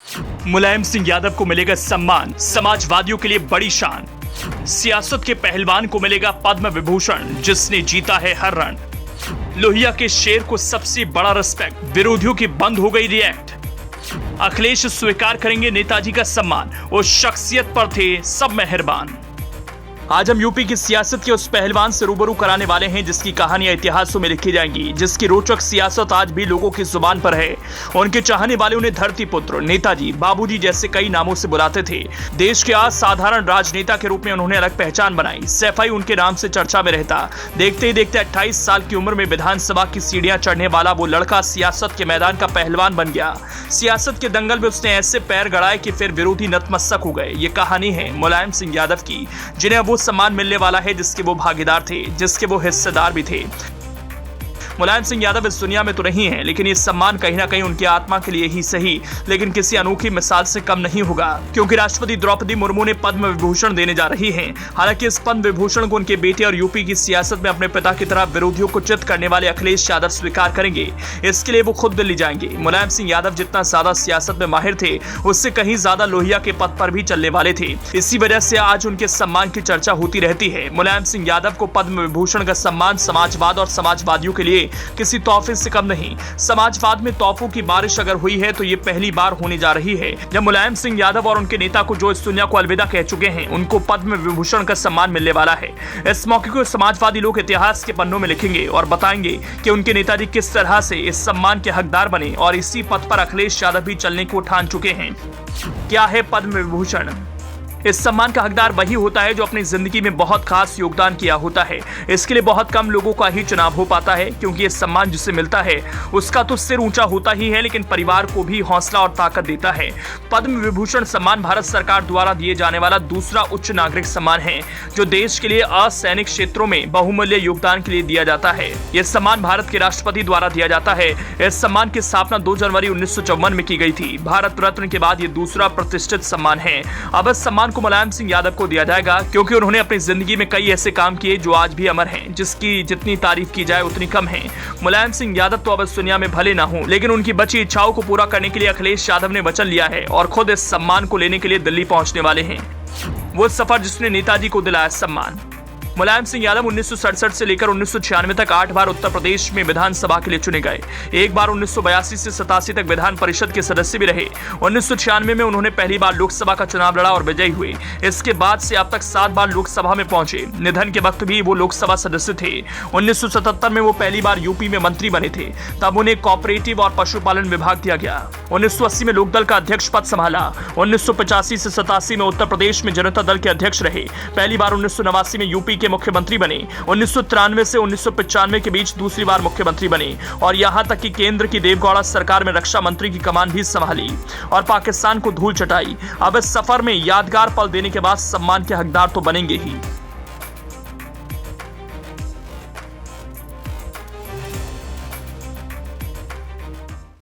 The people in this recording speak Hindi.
मुलायम सिंह यादव को मिलेगा सम्मान, समाजवादियों के लिए बड़ी शान। सियासत के पहलवान को मिलेगा पद्म विभूषण, जिसने जीता है हर रण। लोहिया के शेर को सबसे बड़ा रिस्पेक्ट, विरोधियों की बंद हो गई रिएक्ट। अखिलेश स्वीकार करेंगे नेताजी का सम्मान, उस शख्सियत पर थे सब मेहरबान। आज हम यूपी की सियासत के उस पहलवान से रूबरू कराने वाले हैं जिसकी कहानियां इतिहासों में लिखी जाएंगी, जिसकी रोचक सियासत आज भी लोगों की जुबान पर है। उनके चाहने वाले उन्हें धरती पुत्र, नेताजी, बाबूजी जैसे कई नामों से बुलाते थे। देश के असाधारण राजनेता के रूप में उन्होंने अलग पहचान बनाई। सैफई उनके नाम से चर्चा में रहता। देखते ही देखते 28 साल की उम्र में विधानसभा की सीढ़ियां चढ़ने वाला वो लड़का सियासत के मैदान का पहलवान बन गया। सियासत के दंगल में उसने ऐसे पैर गड़ाए कि फिर विरोधी नतमस्तक हो गए। ये कहानी है मुलायम सिंह यादव की, जिन्हें वो सम्मान मिलने वाला है जिसके वो भागीदार थे, जिसके वो हिस्सेदार भी थे। मुलायम सिंह यादव इस दुनिया में तो नहीं है, लेकिन ये सम्मान कहीं ना कहीं उनकी आत्मा के लिए ही सही, लेकिन किसी अनोखी मिसाल से कम नहीं होगा, क्योंकि राष्ट्रपति द्रौपदी मुर्मू ने पद्म विभूषण देने जा रही हैं। हालांकि इस पद्म विभूषण को उनके बेटे और यूपी की सियासत में अपने पिता की तरह विरोधियों को चित करने वाले अखिलेश यादव स्वीकार करेंगे। इसके लिए वो खुद दिल्ली जाएंगे। मुलायम सिंह यादव जितना ज्यादा सियासत में माहिर थे, उससे कहीं ज्यादा लोहिया के पद पर भी चलने वाले थे। इसी वजह से आज उनके सम्मान की चर्चा होती रहती है। मुलायम सिंह यादव को पद्म विभूषण का सम्मान समाजवाद और समाजवादियों के लिए किसी तोहफे से कम नहीं। समाजवाद में तोहफों की बारिश अगर हुई है तो ये पहली बार होने जा रही है जब मुलायम सिंह यादव और उनके नेता को जो इस दुनिया को अलविदा कह चुके हैं, उनको पद्म विभूषण का सम्मान मिलने वाला है। इस मौके को समाजवादी लोग इतिहास के पन्नों में लिखेंगे और बताएंगे कि उनके नेताजी किस तरह से इस सम्मान के हकदार बने, और इसी पथ पर अखिलेश यादव भी चलने को ठान चुके हैं। क्या है पद्म विभूषण? इस सम्मान का हकदार वही होता है जो अपनी जिंदगी में बहुत खास योगदान किया होता है। इसके लिए बहुत कम लोगों का ही चुनाव हो पाता है, क्योंकि ये सम्मान जिसे मिलता है उसका तो सिर ऊंचा होता ही है, लेकिन परिवार को भी हौसला और ताकत देता है। पद्म विभूषण सम्मान भारत सरकार द्वारा दिए जाने वाला दूसरा उच्च नागरिक सम्मान है, जो देश के लिए असैनिक क्षेत्रों में बहुमूल्य योगदान के लिए दिया जाता है। यह सम्मान भारत के राष्ट्रपति द्वारा दिया जाता है। इस सम्मान की स्थापना 2 जनवरी 1954 में की गई थी। भारत रत्न के बाद ये दूसरा प्रतिष्ठित सम्मान है। अब इस सम्मान को मुलायम सिंह यादव को दिया जाएगा, क्योंकि उन्होंने अपनी जिंदगी में कई ऐसे काम किए जो आज भी अमर हैं, जिसकी जितनी तारीफ की जाए उतनी कम है। मुलायम सिंह यादव तो अब इस दुनिया में भले ना हो, लेकिन उनकी बची इच्छाओं को पूरा करने के लिए अखिलेश यादव ने वचन लिया है और खुद इस सम्मान को लेने के लिए दिल्ली पहुंचने वाले हैं। वो सफर जिसने नेताजी को दिलाया सम्मान। मुलायम सिंह यादव 1967 से लेकर 1996 तक 8 बार उत्तर प्रदेश में विधानसभा के लिए चुने गए। एक बार 1982 से 87 तक विधान परिषद के सदस्य भी रहे। 1996 में उन्होंने पहली बार लोकसभा का चुनाव लड़ा और विजयी हुए। इसके बाद से अब तक 7 बार लोकसभा में पहुंचे। निधन के वक्त भी वो लोकसभा सदस्य थे। 1977 में वो पहली बार यूपी में मंत्री बने थे, तब उन्हें कोऑपरेटिव और पशुपालन विभाग दिया गया। 1980 में लोकदल का अध्यक्ष पद संभाला। 1985 से 87 में उत्तर प्रदेश में जनता दल के अध्यक्ष रहे। पहली बार 1989 में यूपी के मुख्यमंत्री बने। 1993 से 1995 के बीच दूसरी बार मुख्यमंत्री बने, और यहां तक कि केंद्र की देवगौड़ा सरकार में रक्षा मंत्री की कमान भी संभाली और पाकिस्तान को धूल चटाई। अब इस सफर में यादगार पल देने के बाद सम्मान के हकदार तो बनेंगे ही।